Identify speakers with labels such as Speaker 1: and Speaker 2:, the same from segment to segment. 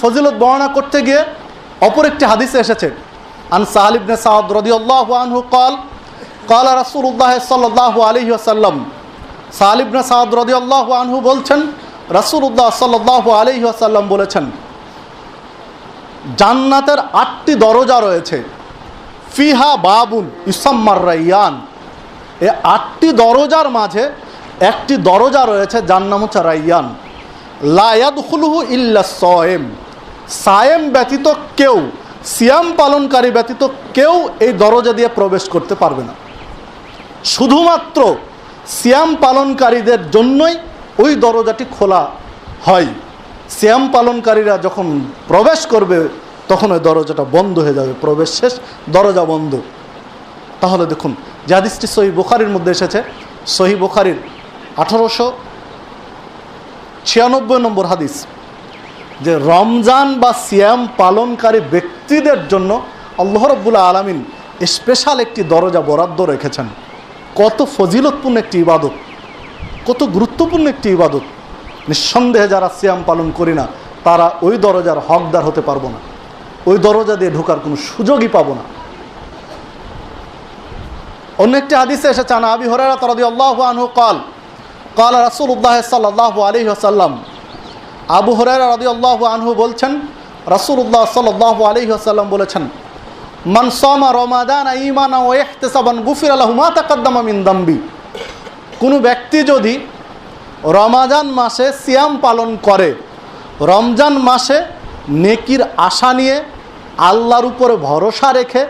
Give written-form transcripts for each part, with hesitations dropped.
Speaker 1: ফজিলত বর্ণনা করতে গিয়ে অপর একটি হাদিসে এসেছে, আন সাহাল ইবনে সাদ রাদিয়াল্লাহু আনহু قال قال رسول الله صلى الله عليه وسلم, সাহাল ইবনে সাদ রাদিয়াল্লাহু আনহু বলছেন, রাসূলুল্লাহ সাল্লাল্লাহু আলাইহি ওয়াসাল্লাম বলেছেন, জান্নাতের 8টি দরজা রয়েছে, ফিহা বাবুন ইউসাম্মার রাইয়ান, এই 8টি দরজার মাঝে একটি দরজা রয়েছে, যার নাম হচ্ছে রাইয়ান। লা ইয়াদখুলুহু ইল্লা সায়েম, সায়েম ব্যতীত কেউ, সিয়াম পালনকারী ব্যতীত কেউ এই দরজা দিয়ে প্রবেশ করতে পারবে না। শুধুমাত্র সিয়াম পালনকারীদের জন্যই ওই দরজাটি খোলা হয়। সিয়াম পালনকারীরা যখন প্রবেশ করবে তখন ওই দরজাটা বন্ধ হয়ে যাবে, প্রবেশ শেষ, দরজা বন্ধ। তাহলে দেখুন যে হাদিসটি সহিহ বুখারীর মধ্যে এসেছে, সহিহ বুখারীর 1896 নম্বর হাদিস, যে রমজান বা সিয়াম পালনকারী ব্যক্তিদের জন্য আল্লাহ রাব্বুল আলামিন স্পেশাল একটি দরজা বরাদ্দ রেখেছেন। কত ফজিলতপূর্ণ একটি ইবাদত, কত গুরুত্বপূর্ণ একটি ইবাদত। নিঃসন্দেহে যারা সিয়াম পালন করি না তারা ওই দরজার হকদার হতে পারবো না, ওই দরজা দিয়ে ঢোকার কোনো সুযোগই পাবো না। অন্য একটি হাদিসে এসেছে, আন আবি হুরায়রা রাদিয়াল্লাহু আনহু قال قال رسول الله صلى الله عليه وسلم, আবু হুরায়রা রাদিয়াল্লাহু আনহু বলছেন, রাসূলুল্লাহ সাল্লাল্লাহু আলাইহি ওয়াসাল্লাম বলেছেন, মান সামা রমাদানা ঈমানান ওয়া ইহতিসাবান গুফিরা লাহু মা তাকাদ্দামা মিন যামবি, কোনো ব্যক্তি যদি রমাদান মাসে সিয়াম পালন করে, রমজান মাসে নেকির আশা নিয়ে আল্লাহর উপরে ভরসা রেখে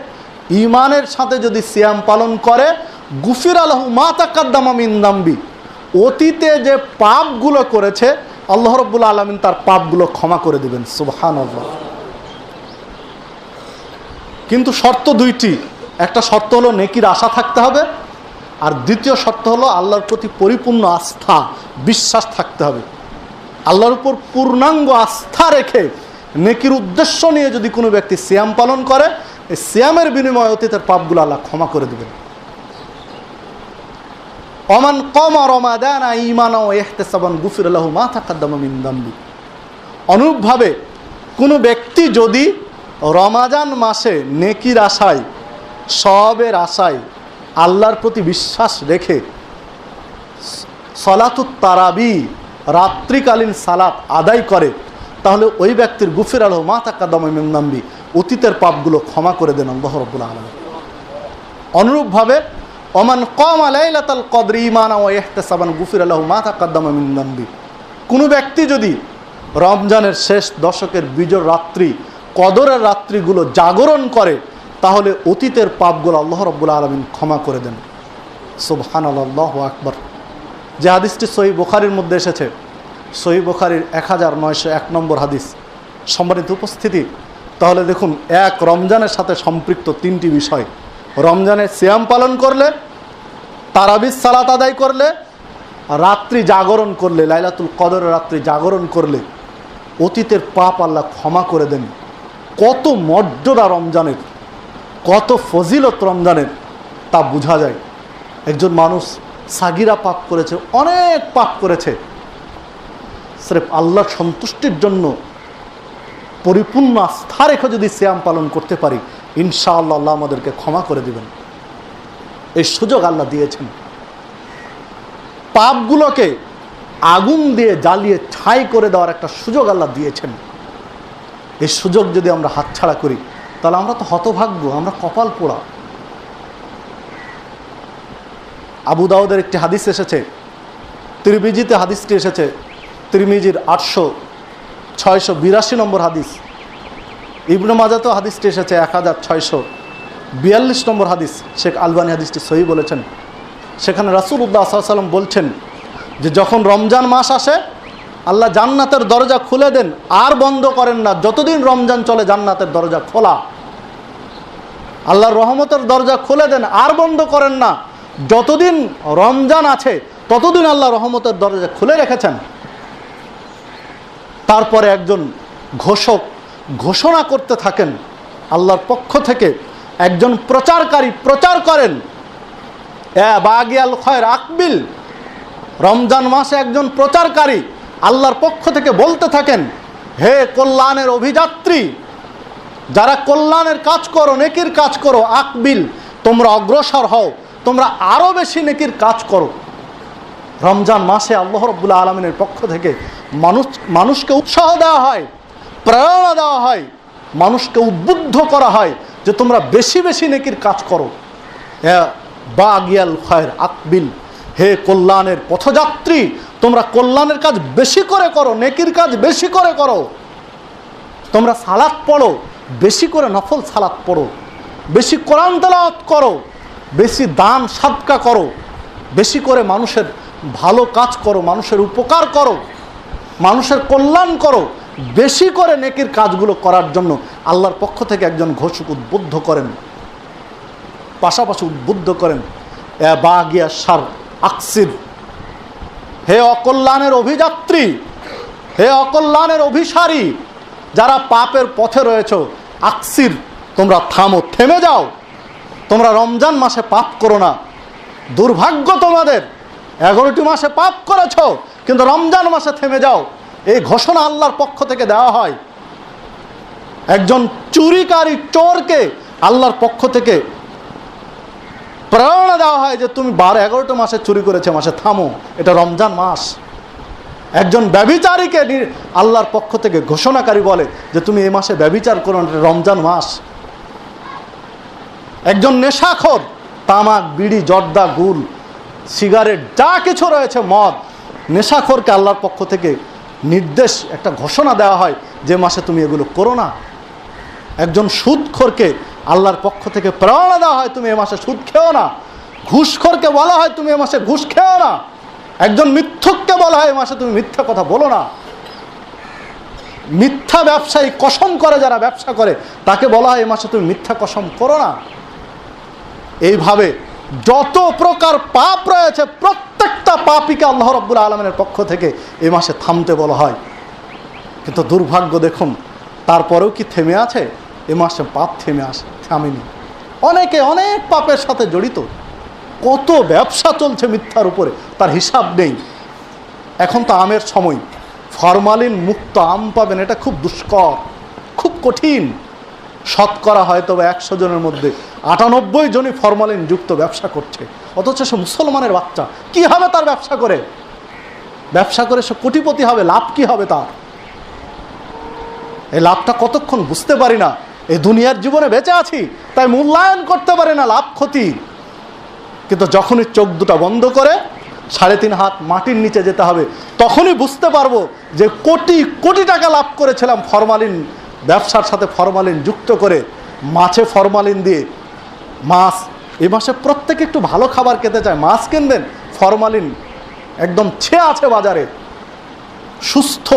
Speaker 1: ঈমানের সাথে যদি সিয়াম পালন করে, গুফিরা লাহু মা তাকাদ্দামা মিন যামবি, অতীতে যে পাপগুলো করেছে আল্লাহ রাব্বুল আলামিন তার পাপগুলো ক্ষমা করে দিবেন। সুবহানাল্লাহ। কিন্তু শর্ত দুইটি, একটা শর্ত হলো নেকির আশা থাকতে হবে, আর দ্বিতীয় শর্ত হলো আল্লাহর প্রতি পরিপূর্ণ আস্থা, বিশ্বাস থাকতে হবে। আল্লাহর উপর পূর্ণাঙ্গ আস্থা রেখে নেকির উদ্দেশ্য নিয়ে যদি কোনো ব্যক্তি সিয়াম পালন করে, এই সিয়ামের বিনিময়ে অতীতের পাপগুলো আল্লাহ ক্ষমা করে দেবেন। ওমান কামা রমাদানা ঈমানান ওয়া ইহতিসাবান গুফিরা লাহু মা তাকাদ্দামা মিন যামবি, অনুরূপভাবে কোনো ব্যক্তি যদি রমাদান মাসে নেকির আশায়, সওয়াবের আশায় আল্লাহর প্রতি বিশ্বাস রেখে সালাতুত তারাবি, রাত্রিকালীন সালাত আদায় করে, তাহলে ওই ব্যক্তির গুফিরা লাহু মা তাকাদ্দামা মিন যামবি, অতীতের পাপগুলো ক্ষমা করে দেন আল্লাহ রাব্বুল আলামিন। অনুরূপভাবে ওমান কামা লাইলাতাল কদরি ঈমানান ওয়া ইহতিসাবান গুফিরা লাহু মা তাকাদ্দামা মিন যামবি, কোনো ব্যক্তি যদি রমজানের শেষ দশকের বিজয় রাত্রি, কদরের রাত্রিগুলো জাগরণ করে, তাহলে অতীতের পাপগুলো আল্লাহ রাব্বুল আলামিন ক্ষমা করে দেন। সুবহানাল্লাহ, আল্লাহু আকবার। যে হাদিসটি সহিহ বুখারীর মধ্যে এসেছে, সহিহ বুখারীর 1901 নম্বর হাদিস। সম্মানিত উপস্থিতি, তাহলে দেখুন, এক রমজানের সাথে সম্পৃক্ত 3টি বিষয়। রমজানে সিয়াম পালন করলে, তারাবির সালাত আদায় করলে, রাত্রি জাগরণ করলে, লাইলাতুল কদরের রাত্রি জাগরণ করলে অতীতের পাপ আল্লাহ ক্ষমা করে দেন। কত মর্যাদা রমজানের, কত ফজিলত রমজানের, তা বোঝা যায়। একজন মানুষ সাগিরা পাপ করেছে, অনেক পাপ করেছে, সির্ফ আল্লাহর সন্তুষ্টির জন্য পরিপূর্ণ আস্থা রেখে যদি সিয়াম পালন করতে পারি, ইনশাআল্লাহ আল্লাহ আমাদেরকে ক্ষমা করে দিবেন। এই সুযোগ আল্লাহ দিয়েছেন। পাপগুলোকে আগুন দিয়ে জ্বালিয়ে ছাই করে দেওয়ার একটা সুযোগ আল্লাহ দিয়েছেন। এই সুযোগ যদি আমরা হাতছাড়া করি, তাহলে আমরা তো হতভাগ্য, আমরা কপাল পোড়া। আবু দাউদের একটি হাদিস এসেছে, তিরমিজিতে হাদিসটি এসেছে, তিরমিজির 8682 নম্বর হাদিস। ইবনে মাজাতেও হাদিসটি এসেছে 1642 নম্বর হাদিস। শেখ আলবানী হাদিসটি সহিহ বলেছেন। সেখানে রাসূলুল্লাহ সাল্লাল্লাহু আলাইহি ওয়াসাল্লাম বলছেন যে যখন রমজান মাস আসে, আল্লাহ জান্নাতের দরজা খুলে দেন, আর বন্ধ করেন না। যতদিন রমজান চলে জান্নাতের দরজা খোলা। আল্লাহর রহমতের দরজা খুলে দেন, আর বন্ধ করেন না। যতদিন রমজান আছে ততদিন আল্লাহ রহমতের দরজা খুলে রেখেছেন। তারপরে একজন ঘোষক ঘোষণা করতে থাকেন, আল্লাহর পক্ষ থেকে একজন প্রচারকারী প্রচার করেন, বাগিয়াল খয়র আকবিল। রমজান মাসে একজন প্রচারকারী আল্লাহর পক্ষ থেকে বলতে থাকেন, হে কল্যাণের অভিযাত্রী, যারা কল্যাণের কাজ করো, নেকির কাজ করো, আকবিল, তোমরা অগ্রসর হও, তোমরা আরো বেশি নেকির কাজ করো। রমজান মাসে আল্লাহ রাব্বুল আলামিনের পক্ষ থেকে মানুষকে উৎসাহ দেওয়া হয়, প্রেরণা দেওয়া হয়, মানুষকে উদ্বুদ্ধ করা হয় যে তোমরা বেশি বেশি নেকির কাজ করো। বাগিয়াল খায়র আকবিল, হে কল্যাণের পথযাত্রী, তোমরা কল্যাণের কাজ বেশি করে করো, নেকির কাজ বেশি করে করো। তোমরা সালাত পড়ো, বেশি করে নফল সালাত পড়ো, বেশি কোরআন তেলাওয়াত করো, বেশি দান সাদকা করো, বেশি করে মানুষের ভালো কাজ করো, মানুষের উপকার করো, মানুষের কল্যাণ করো। বেশি করে নেকির কাজগুলো করার জন্য আল্লাহর পক্ষ থেকে একজন ঘোষক উদ্বুদ্ধ করেন, পাশাপাশি উদ্বুদ্ধ করেন বাগিয়া সার আকসির, হে অকল্যাণের অভিযাত্রী, হে অকল্যাণের অভিসারী, যারা পাপের পথে রয়েছ, আকসির, তোমরা থামো, থেমে যাও। তোমরা রমজান মাসে পাপ করো না। দুর্ভাগ্য তোমাদের, 11টি মাসে পাপ করেছ কিন্তু রমজান মাসে থেমে যাও। এই ঘোষণা আল্লাহর পক্ষ থেকে দেওয়া হয়। একজন চুরিকারী চোরকে আল্লাহর পক্ষ থেকে প্রেরণা দেওয়া হয় যে তুমি 11টা মাসে চুরি করেছে, মাসে থামো, এটা রমজান মাস। একজন ব্যভিচারীকে আল্লাহর পক্ষ থেকে ঘোষণাকারী বলে যে তুমি এই মাসে ব্যভিচার করো, এটা রমজান মাস। একজন নেশাখোর, তামাক, বিড়ি, জর্দা, গুল, সিগারেট, যা কিছু রয়েছে, মদ, নেশাখোরকে আল্লাহর পক্ষ থেকে নির্দেশ, একটা ঘোষণা দেওয়া হয় যে মাসে তুমি এগুলো করো না। একজন সুদখোরকে আল্লাহর পক্ষ থেকে প্রেরণা দেওয়া হয় তুমি এ মাসে সুদ খেও না। ঘুষখোরকে বলা হয় তুমি এ মাসে ঘুষ খেও না। একজন মিথ্যুককে বলা হয় এ মাসে তুমি মিথ্যা কথা বলো না। মিথ্যা ব্যবসায়ী, কসম করে যারা ব্যবসা করে, তাকে বলা হয় এ মাসে তুমি মিথ্যা কসম করো না। এইভাবে যত প্রকার পাপ রয়েছে প্রত্যেকটা পাপীকে আল্লাহ রাব্বুল আলামিনের পক্ষ থেকে এই মাসে থামতে বলা হয়। কিন্তু দুর্ভাগ্য দেখুন, তারপরেও কি থেমে আছে? এ মাসে পাপ থামেনি। অনেকে অনেক পাপের সাথে জড়িত, কত ব্যবসা চলছে মিথ্যার উপরে, তার হিসাব নেই। এখন তো আমের সময়, ফরমালিন মুক্ত আম পাবেন, এটা খুব দুষ্কর, খুব কঠিন। শতকরা হয়তো 100 জনের মধ্যে 98 জনই ফরমালিন যুক্ত ব্যবসা করছে, অথচ সে মুসলমানের বাচ্চা। কি হবে তার ব্যবসা করে? ব্যবসা করে সে কোটিপতি হবে, লাভ কি হবে তার? এই লাভটা কতক্ষণ বুঝতে পারি না। এই দুনিয়ার জীবনে বেঁচে আছি তাই মূল্যায়ন করতে পারি না লাভ ক্ষতি। কিন্তু যখনই চোখ দুটা বন্ধ করে 3.5 হাত মাটির নিচে যেতে হবে, তখনই বুঝতে পারবো যে কোটি কোটি টাকা লাভ করেছিলাম ফরমালিন ব্যবসার সাথে, ফরমালিন যুক্ত করে, মাছে ফরমালিন দিয়ে। মাছ এই মাসে প্রত্যেকে একটু ভালো খাবার খেতে চায়, মাছ কিনবেন, ফরমালিন একদম ছেয়ে আছে বাজারে। সুস্থ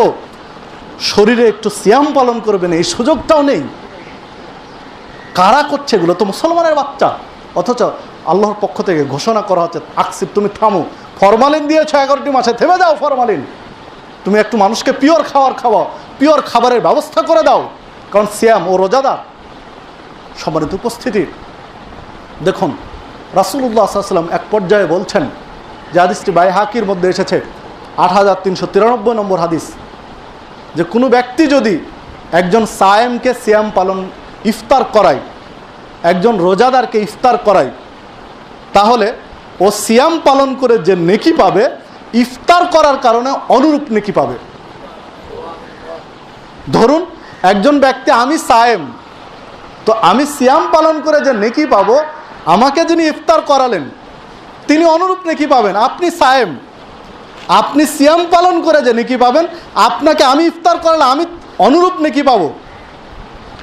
Speaker 1: শরীরে একটু সিয়াম পালন করবেন, এই সুযোগটাও নেই। কারা করছে এগুলো? তো মুসলমানের বাচ্চা। অথচ আল্লাহর পক্ষ থেকে ঘোষণা করা হচ্ছে, আকসির, তুমি থামো, ফরমালিন দিয়েছো 11টি মাসে, থেমে যাও ফরমালিন। তুমি একটু মানুষকে পিওর খাবার খাওয়াও, পিওর খাবারের ব্যবস্থা করে দাও, কারণ সিয়াম ও রোজাদার। সম্মানিত উপস্থিতি, দেখুন রাসূলুল্লাহ সাল্লাল্লাহু আলাইহি ওয়াসাল্লাম এক পর্যায়ে বলছেন, যে হাদিসটি বাইহাকির মধ্যে এসেছে, 8393 নম্বর হাদিস, যে কোনো ব্যক্তি যদি একজন সায়েমকে সিয়াম পালন ইফতার করায়, একজন রোজাদারকে ইফতার করায়, তাহলে ও সিয়াম পালন করে যে নেকি পাবে, ইফতার করার কারণে অনুরূপ নেকি পাবে। ধরুন একজন ব্যক্তি, আমি সায়েম, তো আমি সিয়াম পালন করে যে নেকি পাবো, আমাকে যিনি ইফতার করালেন তিনি অনুরূপ নেকি পাবেন। আপনি সায়েম, আপনি সিয়াম পালন করে যে নেকি পাবেন, আপনাকে আমি ইফতার করালে আমি অনুরূপ নেকি পাবো।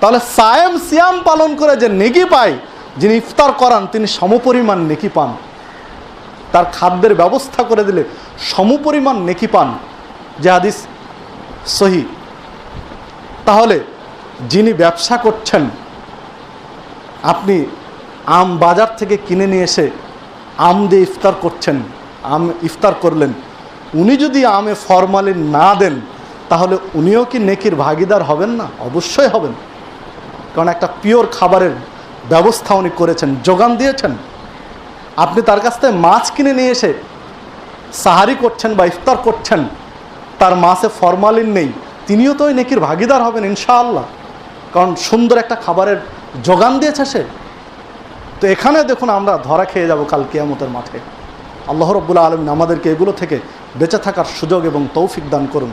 Speaker 1: তাহলে সায়েম সিয়াম পালন করে যে নেকি পায়, যিনি ইফতার করান তিনি সমপরিমাণ নেকি পান। তার খাদ্যের ব্যবস্থা করে দিলে সমপরিমাণ নেকি পান, যে হাদিস সহি। তাহলে যিনি ব্যবসা করছেন, আপনি আম বাজার থেকে কিনে নিয়ে এসে আম দিয়ে ইফতার করছেন, আম ইফতার করলেন, উনি যদি আমে ফরমালিন না দেন, তাহলে উনিও কি নেকির ভাগিদার হবেন না? অবশ্যই হবেন, কারণ একটা পিওর খাবারের ব্যবস্থা উনি করেছেন, যোগান দিয়েছেন। আপনি তার কাছ থেকে মাছ কিনে নিয়ে এসে সাহারি করছেন বা ইফতার করছেন, তার মাছে ফরমালিন নেই, তিনিও তো ওই নেকির ভাগিদার হবেন ইনশাআল্লাহ, কারণ সুন্দর একটা খাবারের যোগান দিয়েছে সে। তো এখানে দেখুন আমরা ধরা খেয়ে যাব কাল কিয়ামতের মাঠে। আল্লাহ রাব্বুল আলামিন আমাদেরকে এগুলো থেকে বেঁচে থাকার সুযোগ এবং তৌফিক দান করুন।